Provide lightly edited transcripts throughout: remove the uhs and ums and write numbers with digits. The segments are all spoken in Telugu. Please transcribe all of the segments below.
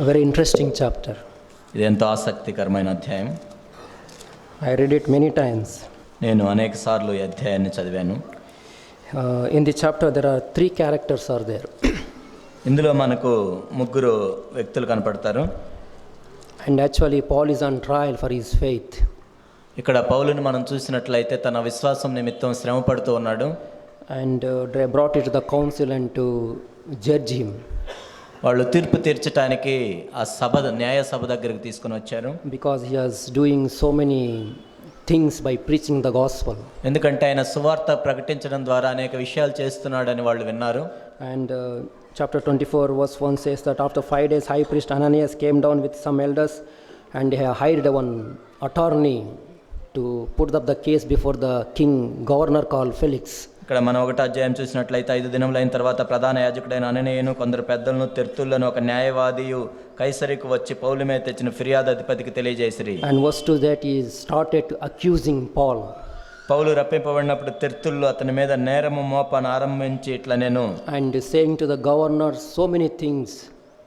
A very interesting chapter. ఇది ఎంతో ఆసక్తికరమైన అధ్యాయం. I read it many times. నేను అనేక సార్లు ఈ అధ్యాయాన్ని చదివాను. In the chapter there are three characters are there. ఇందులో మనకు ముగ్గురు వ్యక్తులు కనపడతారు. And actually Paul is on trial for his faith. ఇక్కడ పౌలుని మనం చూసినట్లయితే తన విశ్వాసం నిమిత్తం శ్రమ పడుతూ ఉన్నాడు. And they brought it to the council and to judge him. వాళ్ళు తీర్పు తీర్చడానికి ఆ న్యాయ సభ దగ్గరికి తీసుకుని వచ్చారు. Because he was doing so many things by preaching the gospel. ఎందుకంటే ఆయన సువార్త ప్రకటించడం ద్వారా అనేక విషయాలు చేస్తున్నాడని వాళ్ళు విన్నారు. And chapter 24 verse 1 says that after 5 days high priest Ananias came down with some elders and he hired one attorney to put up the case before the king governor called Felix. ఇక్కడ మనం ఒకటి అధ్యాయం చూసినట్లయితే 5 దినములైన తర్వాత ప్రధాన యాజకుడైన అననీయను కొందరు పెద్దలను తెర్తులను ఒక న్యాయవాదియు కైసరికి వచ్చి పౌలు మీద తెచ్చిన ఫిర్యాదు అధిపతికి తెలియజేసిరి. And verse 2 that he started accusing Paul. పౌలు రప్పింపబడినప్పుడు తెర్తుల్లో అతని మీద నేరము మోపను ఆరంభించి ఇట్లా నేను And saying to the governor so many things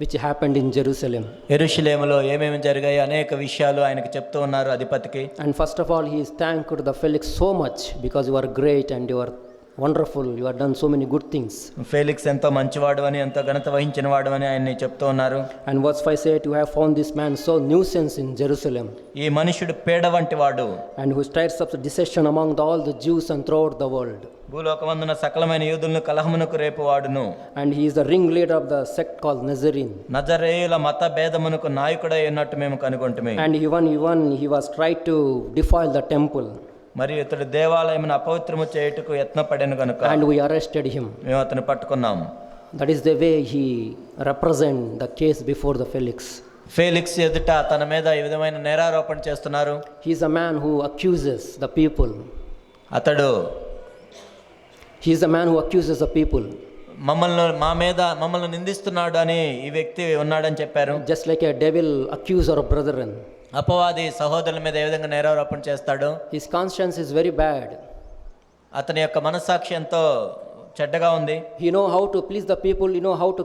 which happened in Jerusalem. యెరూషలేములో ఏమేమి జరిగాయి అనేక విషయాలు ఆయనకు చెప్తూ ఉన్నారు అధిపతికి. And first of all he is thanked the Felix so much because you are great and you are wonderful, you have done so many good things. Felix ఎంతో మంచివాడు అని ఎంతో ఘనత వహించిన వాడు అని ఆయన్ని చెప్తూ ఉన్నారు. And verse 5 said you have found this man so nuisance in Jerusalem. ఈ మనుషుడు పేడ వంటి వాడు. And who stirs up the dissension among all the Jews and throughout the world. భూలోకమందున సకలమైన యూదులను కలహమునకు రేపువాడును. And he is the ringleader of the sect called Nazarene. నజరేయుల మత భేదమునకు నాయకుడై ఉన్నట్టు మేము కనుగొంటుమే. And even he was tried to defile the temple. మరియు ఇతడు దేవాలయమును అపవిత్రము చేయుటకు యత్నపడెను గనుక And we arrested him. మేము అతను పట్టుకున్నాము. That is the way he represent the case before the Felix. Felix ఎదుట తన మీద ఈ విధమైన నేరారోపణ చేస్తున్నారు. He is a man who accuses the people. He is a man who accuses the people. మమ్మల్ని నిందిస్తున్నాడు అని ఈ వ్యక్తి ఉన్నాడని చెప్పారు. Just like a devil accuse our brethren. అపవాది సహోదరుల మీద ఏ విధంగా నేరారోపణ చేస్తాడు. His conscience is very bad. అతని యొక్క మనస్సాక్షి ఎంతో చెడ్డగా ఉంది. He know how to please the people, he know how to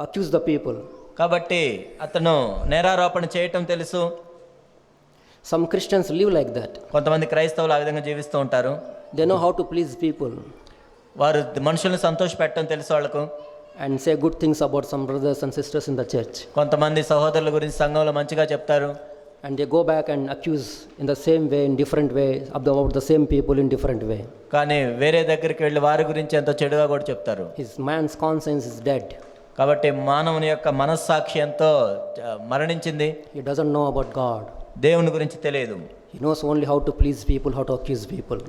accuse the people. కాబట్టి అతను నేరారోపణ చేయటం తెలుసు. Some Christians live like that. కొంతమంది క్రైస్తవులు ఆ విధంగా జీవిస్తూ ఉంటారు. They know how to please people. వారు మనుషులను సంతోషపెట్టడం తెలుసు వాళ్ళకు. And say good things about some brothers and sisters in the church. కొంతమంది సహోదరుల గురించి సంఘంలో మంచిగా చెప్తారు. And they go back and accuse in the same way, in different way, about the same people in different way. కానీ వేరే దగ్గరికి వెళ్ళి వారి గురించి ఎంతో చెడుగా కూడా చెప్తారు. His man's conscience is dead. కాబట్టి మానవుని యొక్క మనస్సాక్షి ఎంతో మరణించింది. He doesn't know about God. దేవుని గురించి తెలియదు. He knows only how to please people, how to accuse people.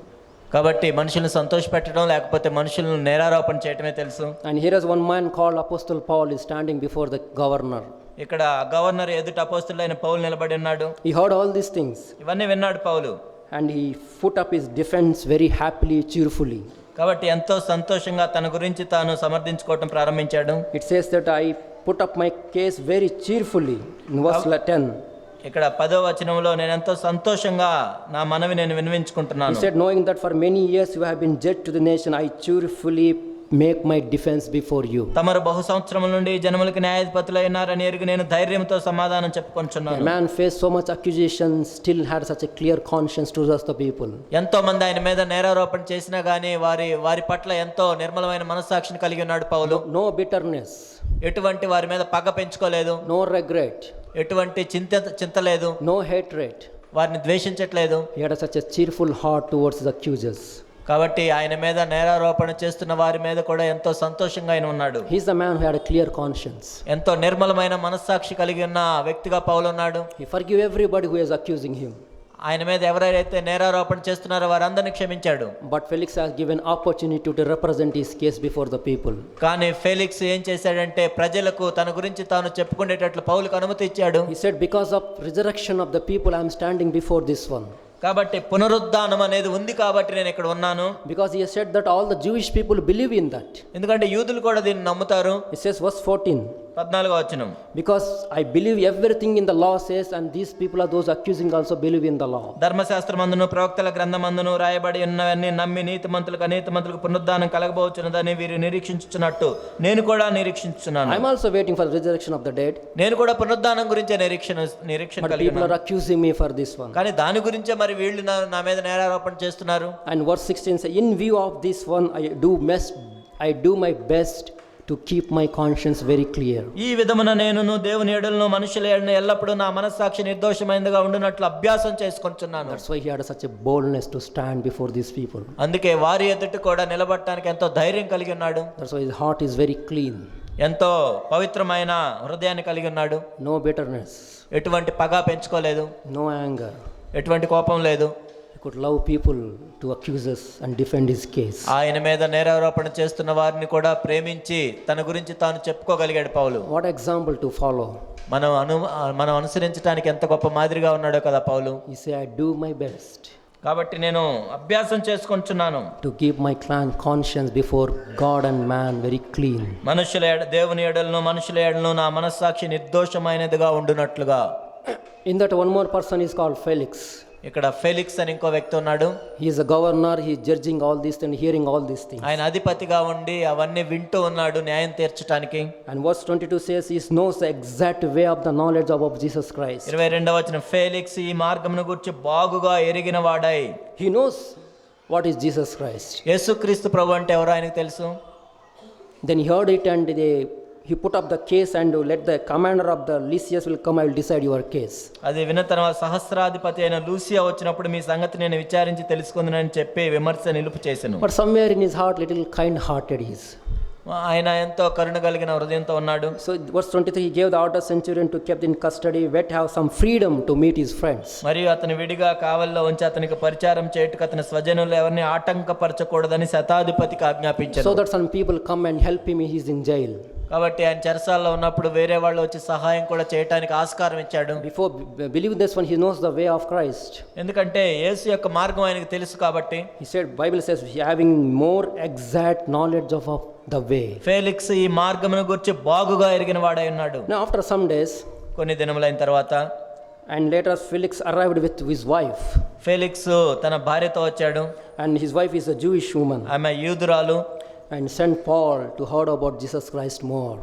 కాబట్టి మనుషులను సంతోషపెట్టడం లేకపోతే మనుషులను నేరారోపణ చేయటమే తెలుసు. And here is one man called Apostle Paul is standing before the governor. ఇక్కడ గవర్నర్ ఎదుట అపోస్తలుడైన పౌలు నిలబడి ఉన్నాడు. He heard all these things. ఇవన్నీ విన్నాడు పౌలు. And he put up his defense very happily, cheerfully. కాబట్టి ఎంతో సంతోషంగా తన గురించి తాను సమర్థించుకోవటం ప్రారంభించాడు. It says that I put up my case very cheerfully in verse 10. ఇక్కడ 10వ వచనంలో నేను ఎంతో సంతోషంగా నా మనవి నేను విన్నవించుకుంటున్నాను. He said, knowing that for many years you have been judged to the nation, I cheerfully make my defense before you. తమరు బహు సంవత్సరముల నుండి జనములకు న్యాయాధిపతులైనారని ఎరిగి నేను ధైర్యంతో సమాధానం చెప్పుకొంచున్నాను. A man faced so much accusation, still had such a clear conscience towards the people. ఎంతో మంది ఆయన మీద నేరారోపణ చేసినా గానీ వారి పట్ల ఎంతో నిర్మలమైన మనస్సాక్షిని కలిగి ఉన్నాడు పౌలు. No bitterness. ఎటువంటి వారి మీద పగ పెంచుకోలేదు. No regret. ఎటువంటి చింత లేదు. No hatred. వారిని ద్వేషించట్లేదు. He had such a cheerful heart towards the accusers. కాబట్టి ఆయన మీద నేరారోపణ చేస్తున్న వారి మీద కూడా ఎంతో సంతోషంగా ఆయన ఉన్నాడు. He is the man who had a clear conscience. ఎంతో నిర్మలమైన మనస్సాక్షి కలిగి ఉన్న వ్యక్తిగా పౌలు ఉన్నాడు. He forgave everybody who is accusing him. ఆయన మీద ఎవరైతే నేరారోపణ చేస్తున్నారో వారందరిని క్షమించాడు. But Felix has given opportunity to represent his case before the people. కానీ ఫెలిక్స్ ఏం చేశాడంటే ప్రజలకు తన గురించి తాను చెప్పుకునేటట్లు పౌలుకు అనుమతి ఇచ్చాడు. He said, because of resurrection of the people I am standing before this one. కాబట్టి పునరుద్ధానం అనేది ఉంది కాబట్టి నేను ఇక్కడ ఉన్నాను. Because he has said that all the Jewish people believe in that. ఎందుకంటే యూదులు కూడా దీన్ని నమ్ముతారు. It says verse 14. 14వ వచనం. Because I believe everything in the law says, and these people are those accusing also believe in the law. ధర్మశాస్త్రమందును ప్రవక్తల గ్రంథమందును రాయబడి ఉన్నవన్నీ నమ్మి నీతిమంతులకు అనీతిమంతులకు పునరుద్ధానం కలగబోచున్నదని వీరు నిరీక్షించుచున్నట్టు నేను కూడా నిరీక్షించుచున్నాను. I am also waiting for the resurrection of the dead. నేను కూడా పునరుద్ధానం గురించే నిరీక్షణ But కలిగి people are accusing me for this one. కానీ దాని గురించే మరి వీళ్ళు నా మీద నేరారోపణ చేస్తున్నారు. And verse 16 says, in view of this one, I do my best to keep my conscience very clear. ఈ విధమున నేను దేవుని ఎడలను మనుషుల ఎడలను ఎల్లప్పుడూ నా మనస్సాక్షి నిర్దోషమైనదిగా ఉండునట్లు అభ్యాసం చేసుకొంచున్నాను. That's why he had such a boldness to stand before these people. అందుకే వారి ఎదుట కూడా నిలబడటానికి ఎంతో ధైర్యం కలిగి ఉన్నాడు. That's why his heart is very clean. ఎంతో పవిత్రమైన హృదయాన్ని కలిగి ఉన్నాడు. No bitterness. ఎటువంటి పగ పెంచుకోలేదు. No anger. ఎటువంటి కోపం లేదు. He could love people to accuse us and defend his case. ఆయన మీద నేరారోపణ చేస్తున్న వారిని కూడా ప్రేమించి తన గురించి తాను చెప్పుకోగలిగాడు పౌలు. What example to follow. మనం అనుసరించడానికి ఎంత గొప్ప మాదిరిగా ఉన్నాడో కదా పౌలు. He said, I do my best. కాబట్టి నేను అభ్యాసం చేసుకుంటున్నాను. To keep my conscience before God and man very clean. దేవుని ఎడలను మనుషుల ఎడలను నా మనస్సాక్షి నిర్దోషమైనదిగా ఉండునట్లుగా. In that one more person is called Felix. ఇక్కడ ఫెలిక్స్ అని ఇంకో వ్యక్తి ఉన్నాడు. He is a governor. He is judging all these and hearing all these things. ఆయన అధిపతిగా ఉండి అవన్నీ వింటూ ఉన్నాడు న్యాయం తీర్చడానికి. And verse 22 says he knows the exact way of the knowledge of Jesus Christ. 22వ వచనం, ఫెలిక్స్ ఈ మార్గమును గురించి బాగుగా ఎరిగిన వాడై. He knows what is Jesus Christ. యేసుక్రీస్తు ప్రభు అంటే ఎవరో ఆయనకు తెలుసు. Then he heard it and he put up the case and let the commander of the Lysias will come, I will decide your case. అది విన్న తర్వాత సహస్రాధిపతి అయిన లూసియా వచ్చినప్పుడు మీ సంగతి నేను విచారించి తెలుసుకుందునని చెప్పి విమర్శ నిలుపు చేసెను. But somewhere in his heart little kind hearted he is. ఆయన ఎంతో కరుణ కలిగిన హృదయంతో ఉన్నాడు. So verse 23, he gave the outer centurion to kept in custody, yet have some freedom to meet his friends. మరియు అతను విడిగా కావల్లో ఉంచి అతనికి పరిచారం చేయుటకు అతని స్వజనులు ఎవరిని ఆటంకపరచకూడదని శతాధిపతికి ఆజ్ఞాపించారు. So that some people come and help him, he is in jail. కాబట్టి ఆయన చెరసాల్లో ఉన్నప్పుడు వేరే వాళ్ళు వచ్చి సహాయం కూడా చేయడానికి ఆస్కారం ఇచ్చాడు. Before believe this one, he knows the way of Christ. ఎందుకంటే యేసు యొక్క మార్గం ఆయనకు తెలుసు కాబట్టి. He said, Bible says having more exact knowledge of the way. Felix ఈ మార్గమును గురించి బాగుగా ఎరిగిన వాడై ఉన్నాడు. Now after some days, కొన్ని దినములైన తర్వాత, and later Felix arrived with his wife. Felix తన భార్యతో వచ్చాడు. And his wife is a Jewish woman. ఆమె యూదురాలు. And sent Paul to hear about Jesus Christ more.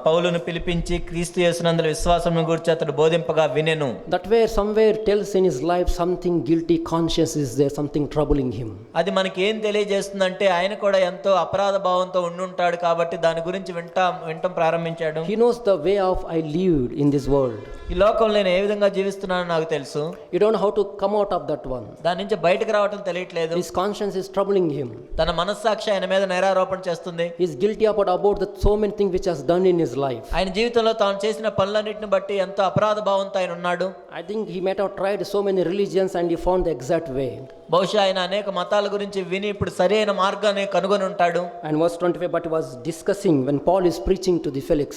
పౌలును పిలిపించి క్రీస్తు యేసునందు విశ్వాసమును గురించి అతడు బోధింపగా వినెను. That way somewhere tells in his life something guilty conscience is there, something troubling him. అది మనకి ఏం తెలియజేస్తుందంటే ఆయన కూడా ఎంతో అపరాధ భావంతో ఉండుంటాడు కాబట్టి దాని గురించి వింటం ప్రారంభించాడు. He knows the way of I lived in this world. ఈ లోకంలో నేను ఏ విధంగా జీవిస్తున్నానో నాకు తెలుసు. You don't know how to come out of that one. దాని నుంచి బయటకు రావటం తెలియట్లేదు. His conscience is troubling him. తన మనస్సాక్షి ఆయన మీద నేరారోపణ చేస్తుంది. He is guilty about the so many things which has done in his life. ఆయన జీవితంలో తాను చేసిన పనులన్నిటిని బట్టి ఎంతో అపరాధ భావంతో ఆయన ఉన్నాడు. I think he might have tried so many religions and he found the exact way. బహుశా ఆయన అనేక మతాల గురించి విని ఇప్పుడు సరైన మార్గాన్ని కనుగొని ఉంటాడు. And verse 25, but he was discussing when Paul is preaching to the Felix.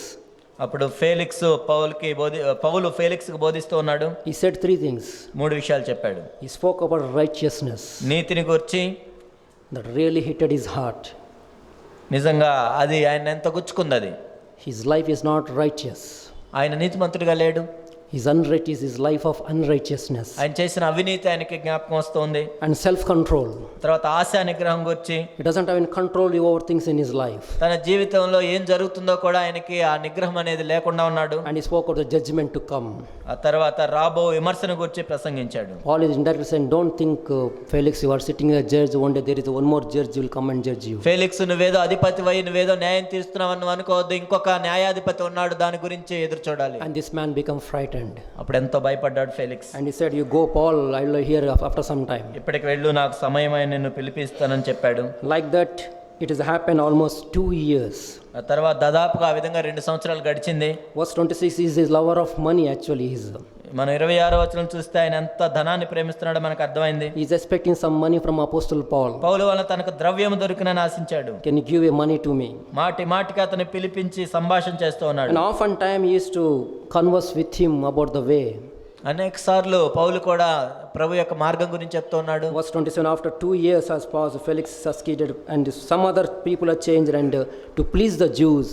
అప్పుడు ఫెలిక్స్ పౌలు ఫెలిక్స్కి బోధిస్తూ ఉన్నాడు. He said three things. 3 విషయాలు చెప్పాడు. He spoke about righteousness. నీతిని గురించి. That really hit at his heart. నిజంగా అది ఆయన ఎంత గుచ్చుకుంది అది. His life is not righteous. ఆయన నీతిమంతుడిగా లేడు. His unrighteous is life of unrighteousness. ఆయన చేసిన అవినీతి ఆయనకి జ్ఞాపకం వస్తుంది. And self control. తర్వాత ఆశా నిగ్రహం గురించి. He doesn't have any control over things in his life. తన జీవితంలో ఏం జరుగుతుందో కూడా ఆయనకి ఆ నిగ్రహం అనేది లేకుండా ఉన్నాడు. And he spoke of the judgment to come. ఆ తర్వాత రాబో విమర్శన గురించి ప్రసంగించాడు. Paul is indirectly saying, don't think Felix, you are sitting as a judge, one day there is one more judge will come and judge you. Felix నువ్వేదో అధిపతివై నువ్వేదో న్యాయం తీరుస్తున్నావని నువ్వు అనుకోవద్దు. ఇంకొక న్యాయాధిపతి ఉన్నాడు, దాని గురించి ఎదురు చూడాలి. And this man became frightened. అప్పుడు ఎంతో భయపడ్డాడు Felix. And he said, you go Paul, I will hear after some time. ఇప్పటికి వెళ్ళు, నాకు సమయమై నిన్ను పిలిపిస్తానని చెప్పాడు. Like that it has happened almost 2 years. ఆ తర్వాత దాదాపుగా ఆ విధంగా 2 సంవత్సరాలు గడిచింది. Verse 26 is his lover of money actually. మనం 26వ వచనం చూస్తే ఆయన ఎంత ధనాన్ని ప్రేమిస్తున్నాడో మనకు అర్థమైంది. He is expecting some money from Apostle Paul. పౌలు వల్ల తనకు ద్రవ్యం దొరికినని ఆశించాడు. Can you give a money to me? మాటికి అతను పిలిపించి సంభాషణ చేస్తూ ఉన్నాడు. And often time he used to converse with him about the way. అనేక సార్లు పౌలు కూడా ప్రభు యొక్క మార్గం గురించి చెప్తూ ఉన్నాడు. Verse 27, after 2 years has passed, Felix succeeded and some other people are changed, and to please the Jews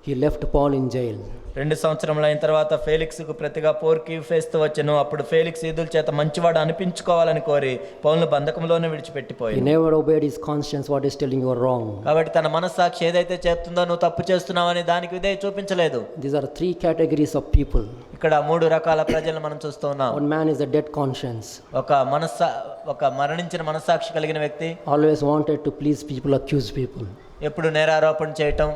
he left Paul in jail. 2 సంవత్సరములు అయిన తర్వాత ఫేలిక్స్కు ప్రతిగా పోర్కి ఫేస్తూ వచ్చెను. అప్పుడు ఫేలిక్స్ యూదుల చేత మంచివాడు అనిపించుకోవాలని కోరి పౌలును బంధకంలోనే He విడిచిపెట్టిపోయి. never obeyed his conscience, what is telling you are wrong. కాబట్టి తన మనస్సాక్షి ఏదైతే చెప్తుందో నువ్వు తప్పు చేస్తున్నావని దానికి విధేయ చూపించలేదు. These are 3 categories of people. ఇక్కడ 3 రకాల ప్రజలను మనం చూస్తూ ఉన్నాం. One man is a dead conscience, ఒక మరణించిన మనస్సాక్షి కలిగిన వ్యక్తి, always wanted to please people, accuse people. ఎప్పుడు నేరారోపణ చేయటం.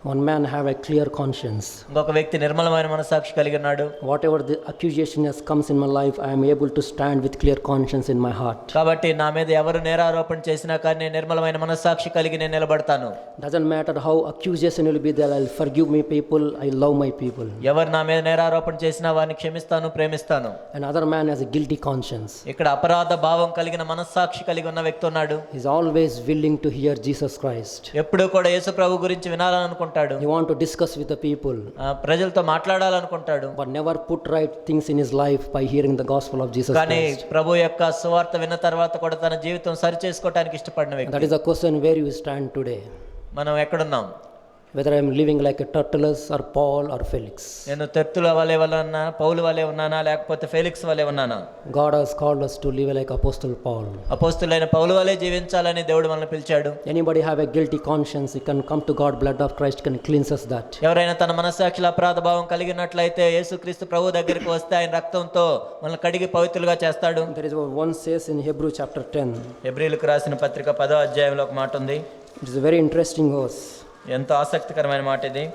One man have a clear conscience. ఇంకొక వ్యక్తి నిర్మలమైన మనస్సాక్షి కలిగి ఉన్నాడు. Whatever the accusation has comes in my life, I am able to stand with clear conscience in my heart. కాబట్టి నా మీద ఎవరు నేరారోపణ చేసినా కానీ నేను నిర్మలమైన మనస్సాక్షి కలిగి నేను నిలబడతాను. Doesn't matter how accusation will be there, I'll forgive my people, I love my people. ఎవరు నా మీద నేరారోపణ చేసినా వారిని క్షమిస్తాను, ప్రేమిస్తాను. Another man has a guilty conscience. ఇక్కడ అపరాధ భావం కలిగిన మనస్సాక్షి కలిగి ఉన్న వ్యక్తి ఉన్నాడు. He's always willing to hear Jesus Christ. ఎప్పుడూ కూడా యేసు ప్రభు గురించి వినాలనుకుంటాడు. He want to discuss with the people, ప్రజలతో మాట్లాడాలనుకుంటాడు. but never put right things in his life by hearing the gospel of Jesus కానీ Christ. ప్రభు యొక్క సువార్త విన్న తర్వాత కూడా తన జీవితం సరి చేసుకోవడానికి ఇష్టపడిన That వ్యక్తి. is the question where you stand today. మనం ఎక్కడున్నాం? Whether I am living like a Tertullus or Paul or Felix. నేను తెర్తుల వలె ఉన్నా, పౌలు వలె ఉన్నానా, లేకపోతే ఫెలిక్స్ వలె ఉన్నానా? God has called us to live like Apostle Paul. అపోస్తులైన పౌలు వలె జీవించాలని దేవుడు మనల్ని పిలిచాడు. Anybody have a guilty conscience, he can come to God, blood of Christ can cleanse us that. ఎవరైనా తన మనస్సాక్షిలో అపరాధ భావం కలిగినట్లయితే యేసుక్రీస్తు ప్రభు దగ్గరికి వస్తే ఆయన రక్తంతో మనల్ని కడిగి పవిత్రులుగా చేస్తాడు. There is one says in Hebrew chapter 10. హెబ్రీయులకు రాసిన పత్రిక 10వ అధ్యాయంలో ఒక మాట ఉంది. It is a very interesting verse. ఎంతో ఆసక్తికరమైన మాట ఇది.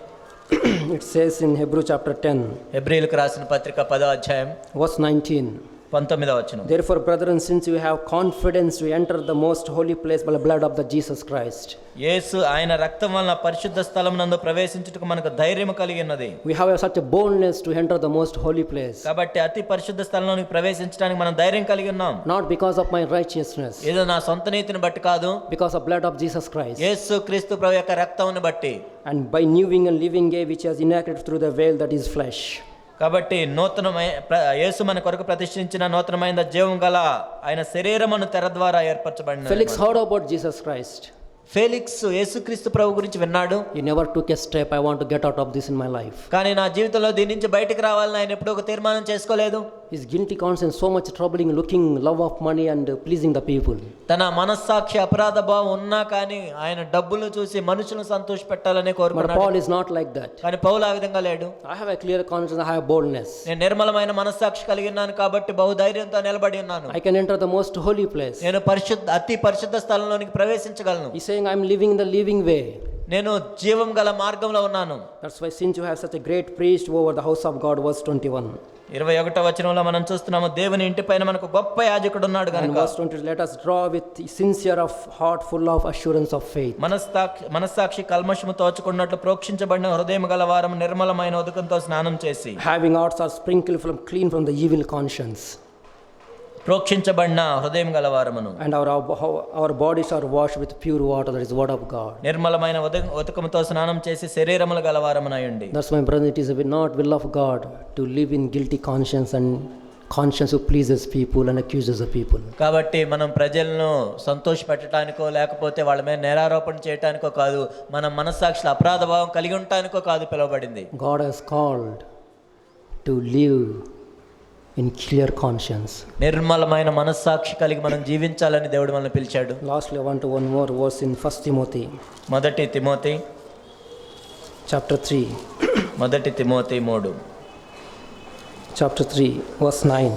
It says in Hebrew chapter 10, హెబ్రీయులకు రాసిన పత్రిక 10వ అధ్యాయం verse 19. 19వ వచనం. Therefore, brethren, since you have confidence to enter the most holy place by the blood of the Jesus Christ. యేసు ఆయన రక్తం వలన పరిశుద్ధ స్థలం నందు ప్రవేశించుటకు మనకు ధైర్యం కలిగి ఉన్నది. We have such a boldness to enter the most holy place. కాబట్టి అతి పరిశుద్ధ స్థలంలోనికి ప్రవేశించడానికి మనం ధైర్యం కలిగి ఉన్నాం. Not because of my righteousness, ఏదో నా సొంత నీతిని బట్టి కాదు, because of blood of Jesus Christ. యేసు క్రీస్తు ప్రభు యొక్క రక్తంను బట్టి. And by renewing and living a which has enacted through the veil that is flesh. కాబట్టి యేసు మన కొరకు ప్రతిష్ఠించిన నూతనమైన జీవం గల ఆయన శరీరమును తెర ద్వారా ఏర్పరచబడిన. Felix heard about Jesus Christ. Felix యేసుక్రీస్తు ప్రభు గురించి విన్నాడు. He never took a step, I want to get out of this in my life. కానీ నా జీవితంలో దీని నుంచి బయటికి రావాలని ఆయన ఎప్పుడూ ఒక తీర్మానం చేసుకోలేదు. His guilty conscience so much troubling, looking love of money and pleasing the people. తన మనస్సాక్షి అపరాధ భావం ఉన్నా కానీ ఆయన డబ్బులు చూసి మనుషులను సంతోషపెట్టాలనే But కోరుకున్నాడు. Paul is not like that. కానీ పౌలు ఆ విధంగా లేడు. I have a clear conscience, I have boldness. నేను నిర్మలమైన మనస్సాక్షి కలిగి ఉన్నాను కాబట్టి బహుధైర్యంతో నిలబడి ఉన్నాను. I can enter the most holy place. నేను అతి పరిశుద్ధ స్థలంలోనికి ప్రవేశించగలను. He's saying I am living in the living way. నేను జీవం గల మార్గంలో ఉన్నాను. That's why since you have such a great priest over the house of God, verse 21. 21వ వచనంలో మనం చూస్తున్నాము దేవుని ఇంటిపైన మనకు గొప్ప యాజకుడు ఉన్నాడు And కనుక verse 20, let us draw with sincere of heart full of assurance of faith. మనస్సాక్షి కల్మషము తోచుకున్నట్లు ప్రోక్షించబడిన హృదయం గల వారం నిర్మలమైన ఉదకంతో స్నానం చేసి. Having hearts are sprinkled from clean from the evil conscience. ప్రోక్షించబడిన హృదయం గల వారమును. And our bodies are washed with pure water, that is word of God. నిర్మలమైన ఉదకముతో స్నానం చేసి శరీరములు గల వారమునయుండి. That's my brother, it is not will of God to live in guilty conscience and conscience who pleases people and accuses the people. కాబట్టి మనం ప్రజలను సంతోషపెట్టడానికో లేకపోతే వాళ్ళ మీద నేరారోపణ చేయడానికో కాదు, మనం మనస్సాక్షిలో అపరాధ భావం కలిగి ఉండటానికో కాదు పిలువబడింది. God has called to live in clear conscience. నిర్మలమైన మనస్సాక్షి కలిగి మనం జీవించాలని దేవుడు మనల్ని పిలిచాడు. Lastly, I want to one more verse in 1 Timothy. మొదటి తిమోతి chapter 3. మొదటి తిమోతి 3. chapter 3 verse 9.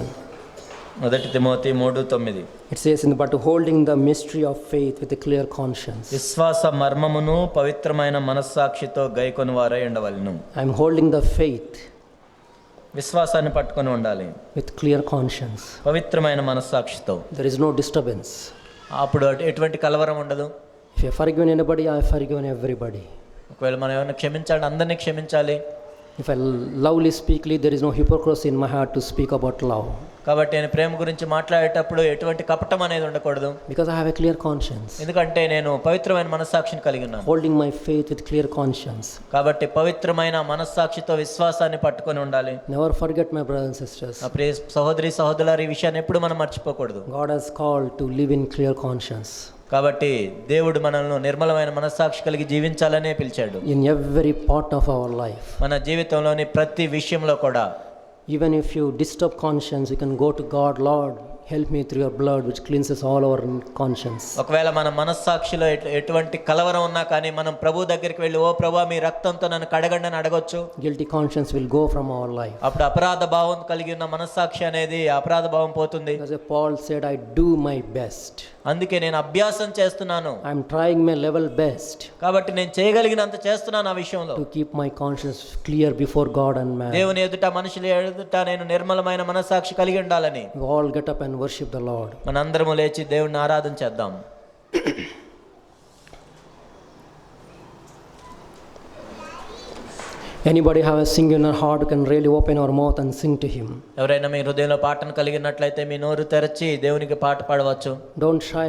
మొదటి Timothy 3:9. It says, but holding the mystery of faith with a clear conscience. విశ్వాస మర్మమును పవిత్రమైన మనస్సాక్షితో గైకొని వారై ఉండవలెను. I am holding the faith విశ్వాసాన్ని పట్టుకొని ఉండాలి with clear conscience. పవిత్రమైన మనస్సాక్షితో. There is no disturbance. అప్పుడు ఎటువంటి కలవరం ఉండదు. If you have forgiven anybody, I have forgiven everybody. ఒకవేళ మనం ఏమైనా క్షమించాలి, అందరినీ క్షమించాలి. If I lovely speakly, there is no hypocrisy in my heart to speak about love. కాబట్టి నేను ప్రేమ గురించి మాట్లాడేటప్పుడు ఎటువంటి కపటం అనేది ఉండకూడదు. Because I have a clear conscience. ఎందుకంటే నేను పవిత్రమైన మనస్సాక్షిని కలిగి ఉన్నాను. Holding my faith with clear conscience. కాబట్టి పవిత్రమైన మనస్సాక్షితో విశ్వాసాన్ని పట్టుకొని ఉండాలి. Never forget, my brothers and sisters. నా ప్రియ సహోదరి సహోదరులారా, ఈ విషయాన్ని ఎప్పుడు మనం మర్చిపోకూడదు. God has called to live in clear conscience. కాబట్టి దేవుడు మనల్ని నిర్మలమైన మనస్సాక్షి కలిగి జీవించాలనే పిలిచాడు. in every part of our life. మన జీవితంలోని ప్రతి విషయంలో కూడా Even if you disturb conscience, you can go to God, Lord, help me through your blood which cleanses all our conscience. ఒకవేళ మన మనస్సాక్షిలో ఎటువంటి కలవరం ఉన్నా కానీ మనం ప్రభు దగ్గరికి వెళ్ళి, ఓ ప్రభువా మీ రక్తంతో నన్ను కడగండి అని అడగొచ్చు. Guilty conscience will go from our life. అప్పుడు అపరాధ భావం కలిగి ఉన్న మనస్సాక్షి అనేది అపరాధ భావం పోతుంది. As Paul said, I do my best. అందుకే నేను అభ్యాసం చేస్తున్నాను, I am trying my level best కాబట్టి నేను చేయగలిగినంత చేస్తున్నాను ఆ విషయంలో. to keep my conscience clear before God and man. దేవుని ఎదుట మనుషుల ఎదుట నేను నిర్మలమైన మనస్సాక్షి కలిగి ఉండాలని. We all get up and worship the Lord. మనందరము లేచి దేవుని ఆరాధన చేద్దాం. Anybody have a sing in our heart, you can really open our mouth and sing to him. ఎవరైనా మీ హృదయంలో పాటను కలిగినట్లయితే మీ నోరు తెరచి దేవునికి పాట పాడవచ్చు. Don't shy.